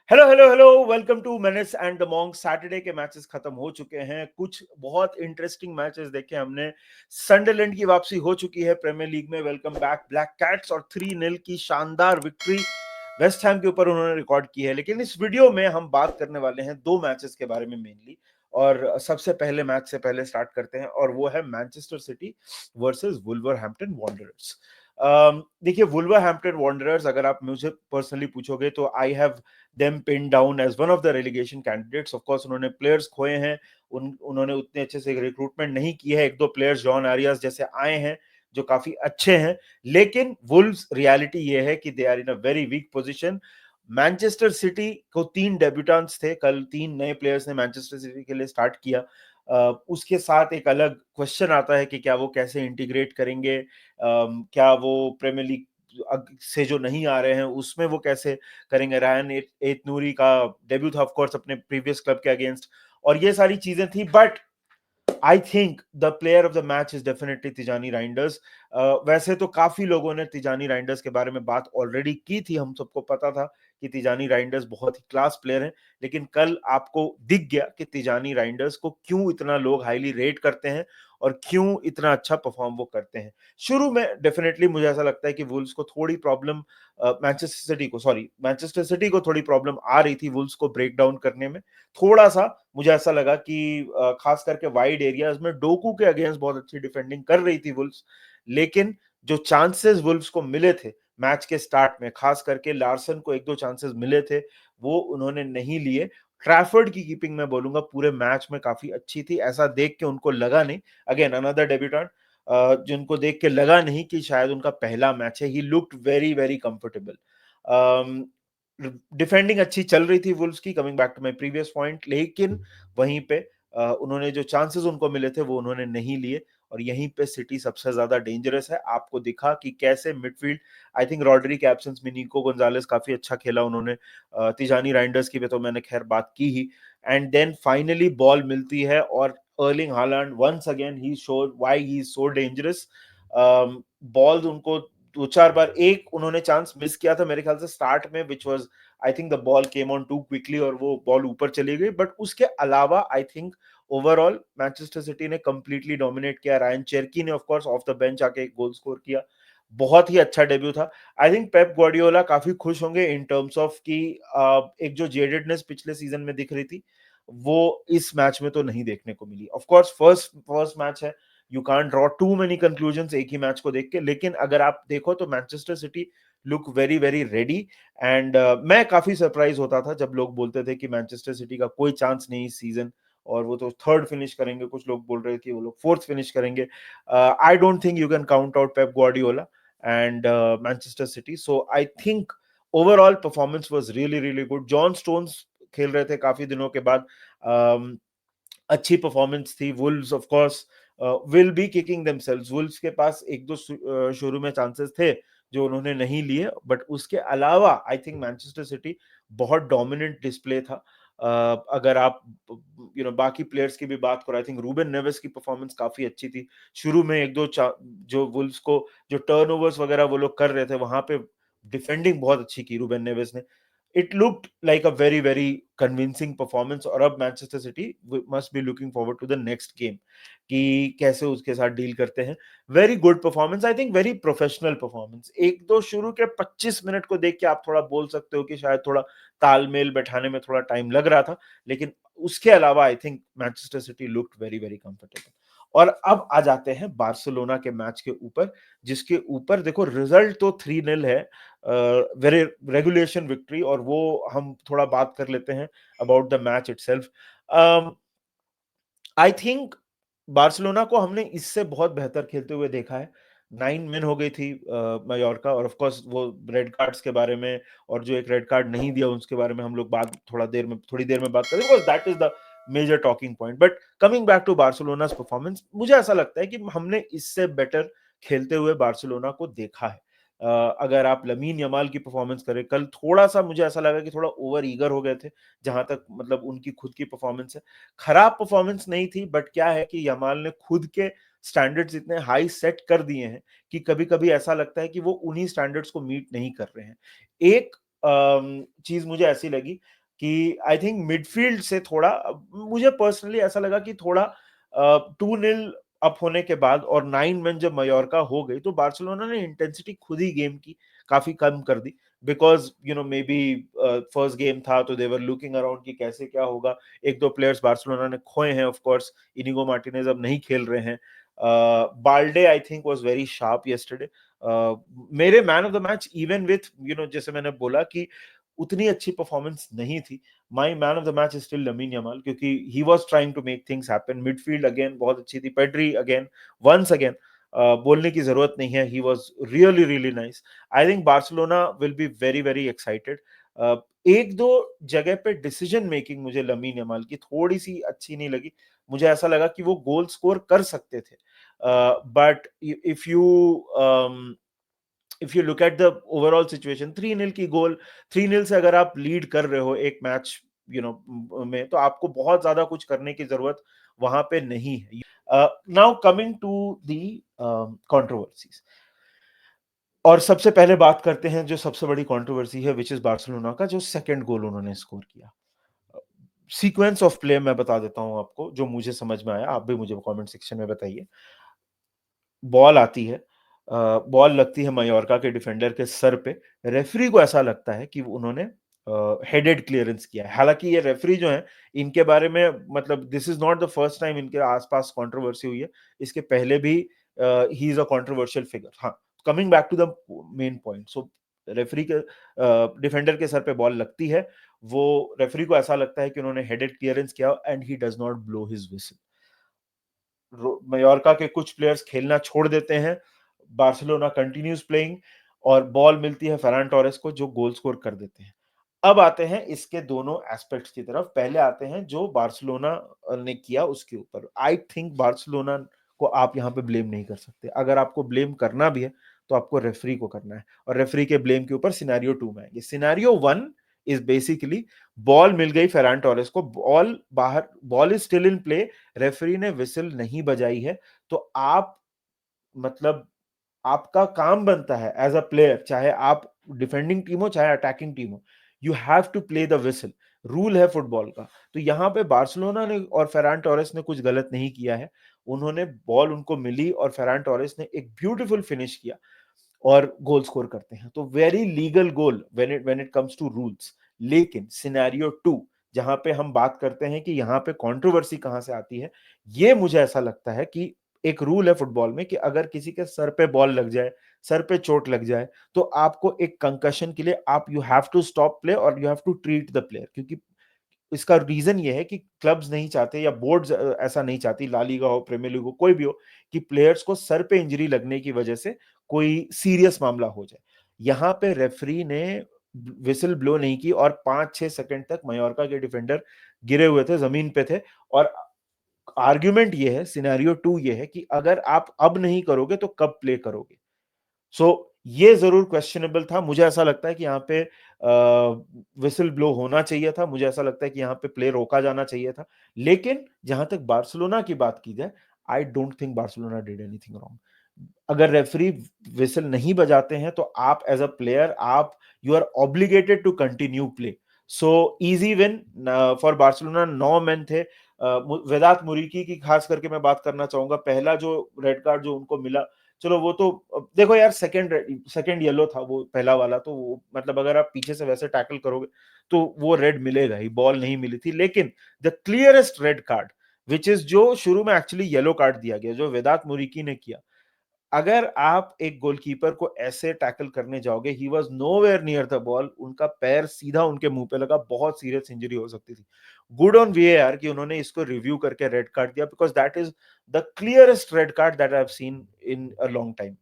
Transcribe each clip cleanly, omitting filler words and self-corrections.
Hello hello hello, welcome to menace and the monk. Saturday के matches खत्म हो चुके हैं। कुछ बहुत इंटरेस्टिंग मैचेस देखे हमने। सनडरलैंड की वापसी हो चुकी है प्रीमियर लीग में। वेलकम बैक ब्लैक कैट्स, और 3-0 की शानदार विक्ट्री वेस्ट हैम के ऊपर उन्होंने रिकॉर्ड की है। लेकिन इस वीडियो में हम बात करने वाले हैं दो मैचेस के बारे में मेनली। और सबसे पहले मैच से पहले स्टार्ट करते हैं, और वो है मैनचेस्टर सिटी वर्सेस वुल्वरहैम्पटन वांडरर्स। देखिए, वुल्वरहैम्पटन वांडरर्स, अगर आप मुझे पर्सनली पूछोगे तो I have them pinned down as one of the relegation candidates. Of course, उन्होंने प्लेयर्स खोए हैं, उन्होंने उतने अच्छे से रिक्रूटमेंट नहीं की है। एक दो प्लेयर्स जॉन आरियास जैसे आए हैं जो काफी अच्छे हैं, लेकिन वुल्व्स रियलिटी ये है कि they are in a very weak position. Manchester City को 3 डेब्यूटेंट्स थे कल, 3 नए प्लेयर्स ने मैनचेस्टर सिटी के लिए स्टार्ट किया। उसके साथ एक अलग क्वेश्चन आता है कि क्या वो कैसे इंटीग्रेट करेंगे, क्या वो प्रीमियर लीग से जो नहीं आ रहे हैं उसमें वो कैसे करेंगे। रायन एत नूरी का डेब्यू था ऑफ कोर्स अपने प्रीवियस क्लब के अगेंस्ट, और ये सारी चीजें थी। But I think the player of the match is definitely Tijjani Reijnders. वैसे तो काफी लोगों ने तिजानी राइंडर्स के बारे में बात ऑलरेडी की थी, हम सबको पता था कि तिजानी राइंडर्स बहुत ही क्लास प्लेयर हैं। लेकिन कल आपको दिख गया कि तिजानी राइंडर्स को क्यों इतना लोग हाईली रेट करते हैं और क्यों इतना अच्छा परफॉर्म वो करते हैं। शुरू में डेफिनेटली मुझे ऐसा लगता है कि वुल्व्स को थोड़ी प्रॉब्लम, मैनचेस्टर सिटी को थोड़ी प्रॉब्लम आ रही थी वुल्व्स को ब्रेक डाउन करने में। थोड़ा सा मुझे ऐसा लगा कि खास करके वाइड एरियाज में डोकू के अगेंस्ट बहुत अच्छी डिफेंडिंग कर रही थी वुल्व्स। लेकिन जो चांसेस वुल्व्स को मिले थे मैच के स्टार्ट में, खास करके लार्सन को एक दो चांसेस मिले थे, वो उन्होंने नहीं लिए। ट्रैफर्ड की कीपिंग मैं बोलूंगा पूरे मैच में काफी अच्छी थी। ऐसा देख के उनको लगा नहीं, अगेन अनदर डेब्यूटेंट, जिनको देख के लगा नहीं कि शायद उनका पहला मैच है। He looked very very comfortable. Defending अच्छी चल रही थी वुल्व्स की, coming back to my previous point. लेकिन वहीं पे उन्होंने जो चांसेस उनको मिले थे वो उन्होंने नहीं लिए, और यहीं पे सिटी सबसे ज्यादा डेंजरस है। आपको दिखा कि कैसे मिडफील्ड, आई थिंक रॉड्री के एब्सेंस में निको गोंजालेस काफी अच्छा खेला उन्होंने। तिजानी राइंडर्स की भी तो मैंने खैर बात की ही। एंड देन फाइनली बॉल मिलती है, और Erling Haaland once again he showed why he is so dangerous. Ball उनको दो चार बार, एक उन्होंने चांस मिस किया था मेरे ख्याल से स्टार्ट में, which was I think the ball came on too quickly और वो बॉल ऊपर चली गई। बट उसके अलावा I think overall Manchester City ने कंप्लीटली डोमिनेट किया। रायन चेरकी ने of course off the bench आके एक गोल स्कोर किया। बहुत ही अच्छा डेब्यू था। आई थिंक पेप ग्वार्डियोला काफी खुश होंगे इन टर्म्स ऑफ कि एक जो जेडेडनेस पिछले सीजन में दिख रही थी वो इस मैच में तो नहीं देखने को मिली। Of course first first match है, you can't draw too many conclusions एक ही मैच को देख के। लेकिन अगर आप देखो तो Manchester city look very very ready. And मैं काफी सरप्राइज होता था जब लोग बोलते थे कि मैनचेस्टर सिटी का कोई चांस नहीं इस सीजन, और वो तो थर्ड फिनिश करेंगे। कुछ लोग बोल रहे थे कि वो लोग फोर्थ फिनिश करेंगे। आई don't think you can count out Pep Guardiola and Manchester city. So I think overall performance was really really good. John stones खेल रहे थे काफी दिनों के बाद। um, अच्छी परफॉर्मेंस थी। Wolves of course will be kicking themselves. Wolves के पास एक दो शुरू में चांसेस थे जो उन्होंने नहीं लिए, बट उसके अलावा आई थिंक मैनचेस्टर सिटी बहुत डोमिनेंट डिस्प्ले था। अगर आप बाकी प्लेयर्स की भी बात करो, आई थिंक रूबेन नेवेस की परफॉर्मेंस काफी अच्छी थी। शुरू में एक दो जो वुल्व्स को जो टर्नओवर्स वगैरह वो लोग कर रहे थे, वहां पे डिफेंडिंग बहुत अच्छी की रूबेन नेवेस ने। It looked like a very very convincing performance. और अब Manchester City must be looking forward to the next game कि कैसे उसके साथ डील करते हैं। Very good performance, I think very professional performance. एक दो शुरू के 25 मिनट को देख के आप थोड़ा बोल सकते हो कि शायद थोड़ा तालमेल बैठाने में थोड़ा टाइम लग रहा था, लेकिन उसके अलावा I think Manchester city looked very very comfortable. और अब आ जाते हैं बार्सिलोना के मैच के ऊपर, जिसके ऊपर देखो रिजल्ट तो 3-0 है, वेरी रेगुलेशन विक्ट्री। और वो हम थोड़ा बात कर लेते हैं about the match itself. I think Barcelona को हमने इससे बहुत बेहतर खेलते हुए देखा है। 9 men हो गई थी मायोर्का, और ऑफ कोर्स वो रेड कार्ड्स के बारे में, और जो एक रेड कार्ड नहीं दिया उसके बारे में हम लोग बात थोड़ी देर में बात करें, because that is the major talking point. But coming back to Barcelona's performance, मुझे ऐसा लगता है कि हमने इससे बेटर खेलते हुए बार्सिलोना को देखा है। अगर आप लमीन यमाल की परफॉर्मेंस करें, कल थोड़ा सा मुझे ऐसा लगा कि थोड़ा ओवर ईगर हो गए थे जहां तक मतलब उनकी खुद की परफॉर्मेंस है। खराब परफॉर्मेंस नहीं थी, बट क्या है कि यमाल ने खुद के स्टैंडर्ड्स इतने हाई सेट कर दिए हैं कि कभी कभी ऐसा लगता है कि वो उन्हीं स्टैंडर्ड्स को मीट नहीं कर रहे हैं। एक चीज मुझे ऐसी लगी कि आई थिंक मिडफील्ड से थोड़ा, मुझे पर्सनली ऐसा लगा कि थोड़ा 2-0 अप होने के बाद और 9 मैन जब मयोर्का हो गई तो बार्सिलोना ने इंटेंसिटी खुद ही गेम की काफी कम कर दी, because may be first game था तो दे वर लुकिंग अराउंड कि कैसे क्या होगा। एक दो प्लेयर्स बार्सिलोना ने खोए हैं, ऑफ कोर्स इनिगो मार्टिनेज अब नहीं खेल रहे हैं। Balde I think was very sharp yesterday. मेरे man of the match, even with जैसे मैंने बोला कि उतनी अच्छी परफॉर्मेंस नहीं थी, my man of the match is still Lamine Yamal, क्योंकि he was trying to make things happen. Midfield again बहुत अच्छी थी, पेड्री अगेन, वंस अगेन, बोलने की जरूरत नहीं है, he was really really nice. I think Barcelona will be very very excited. एक दो जगह पे डिसीजन मेकिंग मुझे लमीन यमाल की थोड़ी सी अच्छी नहीं लगी। मुझे ऐसा लगा कि वो गोल स्कोर कर सकते थे, but if you look at the overall situation, 3-0 की गोल, 3-0 से अगर आप लीड कर रहे हो एक मैच में, तो आपको बहुत ज्यादा कुछ करने की जरूरत वहां पे नहीं है। Now coming to the controversies, और सबसे पहले बात करते हैं जो सबसे बड़ी कंट्रोवर्सी है, विच इज बार्सिलोना का जो सेकंड गोल उन्होंने स्कोर किया। सीक्वेंस ऑफ प्ले मैं बता देता हूं आपको, जो मुझे समझ में आया, आप भी मुझे कमेंट सेक्शन में बताइए। बॉल आती है, बॉल लगती है मयोर्का के डिफेंडर के सर पे। रेफरी को ऐसा लगता है कि उन्होंने हेडेड क्लियरेंस किया है। हालांकि ये रेफरी जो है, इनके बारे में मतलब this is not the first time इनके आसपास कंट्रोवर्सी हुई है, इसके पहले भी he is a controversial figure. हाँ, coming back to the main point, so referee के डिफेंडर के सर पे बॉल लगती है, वो रेफरी को ऐसा लगता है कि उन्होंने हेडेड क्लियरेंस किया and he does not blow his whistle. Mallorca के कुछ प्लेयर्स खेलना छोड़ देते हैं, बार्सिलोना कंटिन्यूज प्लेइंग, और बॉल मिलती है फैरान टोरेस को जो गोल स्कोर कर देते हैं। अब आते हैं इसके दोनों एस्पेक्ट्स की तरफ। पहले आते हैं जो बार्सिलोना ने किया उसके ऊपर। आई थिंक बार्सिलोना को आप यहाँ पे ब्लेम नहीं कर सकते। अगर आपको ब्लेम करना भी है तो आपको रेफरी को करना है, और रेफरी के ब्लेम के ऊपर सिनेरियो 2 में आएंगे। सिनेरियो 1 इज बेसिकली, बॉल मिल गई फेरान टोरेस को, बॉल बाहर, ball is still in play, referee ने विसल नहीं बजाई है, तो आप मतलब आपका काम बनता है एज अ प्लेयर, चाहे आप डिफेंडिंग टीम हो चाहे अटैकिंग टीम हो, you have to play the whistle. Rule है फुटबॉल का। तो यहां पे बार्सिलोना ने और फेरान टोरेस ने कुछ गलत नहीं किया है। उन्होंने, बॉल उनको मिली और फेरान टोरेस ने एक ब्यूटीफुल फिनिश किया और गोल स्कोर करते हैं, तो very legal goal when it comes to rules. लेकिन सिनेरियो 2, जहां पे हम बात करते हैं कि यहाँ पे कंट्रोवर्सी कहां से आती है, ये मुझे ऐसा लगता है कि एक रूल है फुटबॉल में कि अगर किसी के सर पे बॉल लग जाए, सर पे चोट लग जाए, तो आपको एक कंकशन के लिए आप you have to stop play और you have to treat the player, क्योंकि इसका रीजन ये है कि क्लब्स नहीं चाहते या बोर्ड्स ऐसा नहीं चाहती, ला लीगा हो, प्रीमियर लीग हो, कोई भी हो, कि प्लेयर्स को सर पे इंजरी लगने की वजह से कोई सीरियस मामला हो जाए। यहां पे रेफरी ने विसल ब्लो नहीं की और 5-6 सेकंड तक मयोर्का के डिफेंडर गिरे हुए थे, जमीन पे थे। और आर्ग्यूमेंट ये है, सिनेरियो 2 ये है कि अगर आप अब नहीं करोगे तो कब प्ले करोगे। सो ये जरूर क्वेश्चनेबल था। मुझे ऐसा लगता है कि यहाँ पे विसल ब्लो होना चाहिए था, मुझे ऐसा लगता है कि यहाँ पे प्ले रोका जाना चाहिए था। लेकिन जहां तक बार्सिलोना की बात की जाए, I don't think Barcelona did anything wrong. अगर रेफरी विसल नहीं बजाते हैं तो आप एज अ प्लेयर, आप you are obligated to continue play. So easy win for Barcelona. 9 man थे। वेदात मुरीकी की खास करके मैं बात करना चाहूंगा। पहला जो रेड कार्ड जो उनको मिला, चलो वो तो देखो यार, सेकंड सेकंड येलो था वो पहला वाला, तो वो मतलब अगर आप पीछे से वैसे टैकल करोगे तो वो रेड मिलेगा ही, बॉल नहीं मिली थी। लेकिन the clearest red card, which is जो शुरू में एक्चुअली येलो कार्ड दिया गया, जो वेदात मुरीकी ने किया, अगर आप एक गोलकीपर को ऐसे टैकल करने जाओगे, he was nowhere near the ball, उनका पैर सीधा उनके मुंह पे लगा, बहुत सीरियस इंजरी हो सकती थी। गुड ऑन वीएआर कि उन्होंने इसको रिव्यू करके रेड कार्ड दिया, because that is the clearest red card that I have seen in a long time.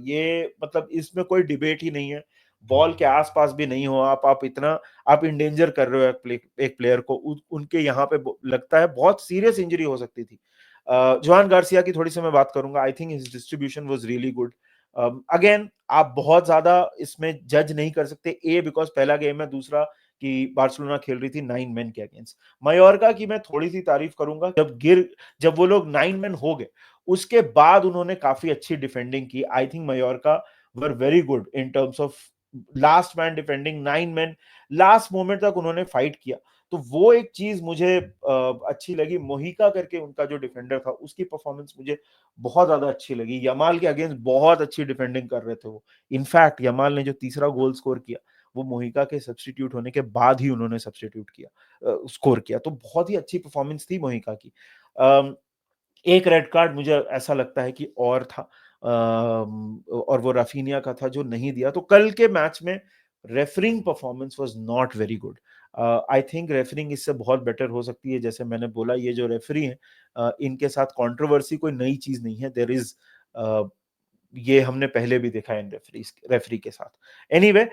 ये मतलब इसमें कोई डिबेट ही नहीं है। बॉल के आसपास भी नहीं हो आप इतना, आप इंडेंजर कर रहे हो एक प्लेयर को, उनके यहाँ पे लगता है बहुत सीरियस इंजरी हो सकती थी। जोहान गार्सिया की थोड़ी सी मैं बात करूंगा। I think his distribution was really good. Again, आप बहुत ज्यादा इसमें जज नहीं कर सकते, बिकॉज पहला गेम है, दूसरा कि बार्सिलोना खेल रही थी 9 मैन के अगेंस्ट। मयोर्का की मैं थोड़ी सी तारीफ करूंगा, जब वो लोग 9 मैन हो गए, उसके बाद उन्होंने काफी अच्छी डिफेंडिंग की। I think Mallorca were very good in terms of last man defending, 9 man, last moment तक उन्होंने फाइट किया। तो वो एक चीज मुझे अच्छी लगी। मोहिका करके उनका जो डिफेंडर था, उसकी परफॉर्मेंस मुझे बहुत ज्यादा अच्छी लगी। यमाल के अगेंस्ट बहुत अच्छी डिफेंडिंग कर रहे थे वो। इनफैक्ट यमाल ने जो तीसरा गोल स्कोर किया, वो मोहिका के सब्स्टिट्यूट होने के बाद ही उन्होंने सब्स्टिट्यूट किया, स्कोर किया। तो बहुत ही अच्छी परफॉर्मेंस थी मोहिका की। एक रेड कार्ड मुझे ऐसा लगता है कि और था, और वो राफिनिया का था जो नहीं दिया। तो कल के मैच में referring performance was not very good. I think referring इससे बहुत बेटर हो सकती है। जैसे मैंने बोला, ये जो रेफरी हैं, इनके साथ कंट्रोवर्सी कोई नई चीज नहीं है। देयर इज, ये हमने पहले भी देखा है इन रेफरी के साथ। एनीवे,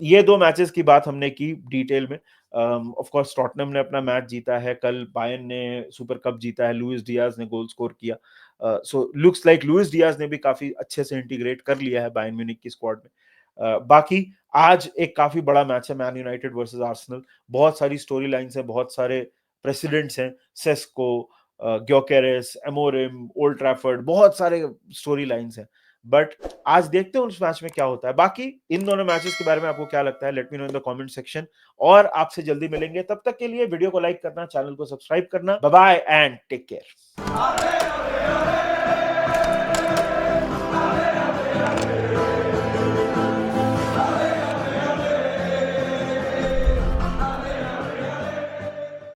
ये दो मैचेस की बात हमने की डिटेल में। ऑफ कोर्स टॉटनहम ने अपना मैच जीता है, कल बायर्न ने सुपर कप जीता है, लुइस डियाज ने गोल स्कोर किया। सो लुक्स लाइक लुइस डियाज ने भी काफी अच्छे से इंटीग्रेट कर लिया है बायर्न म्यूनिख की स्क्वाड में। बाकी आज एक काफी बड़ा मैच है, मैन यूनाइटेड वर्सेस आर्सेनल। बहुत सारी स्टोरी लाइन्स हैं, बहुत सारे प्रेसिडेंट्स हैं, Sesko, Gyokeres, Amorim, old Trafford, बहुत सारे स्टोरी लाइन्स हैं। बट आज देखते हैं उस मैच में क्या होता है। बाकी इन दोनों मैचेस के बारे में आपको क्या लगता है, let me know in the comment section. और आपसे जल्दी मिलेंगे, तब तक के लिए वीडियो को लाइक करना, चैनल को सब्सक्राइब करना। Bye bye and take care.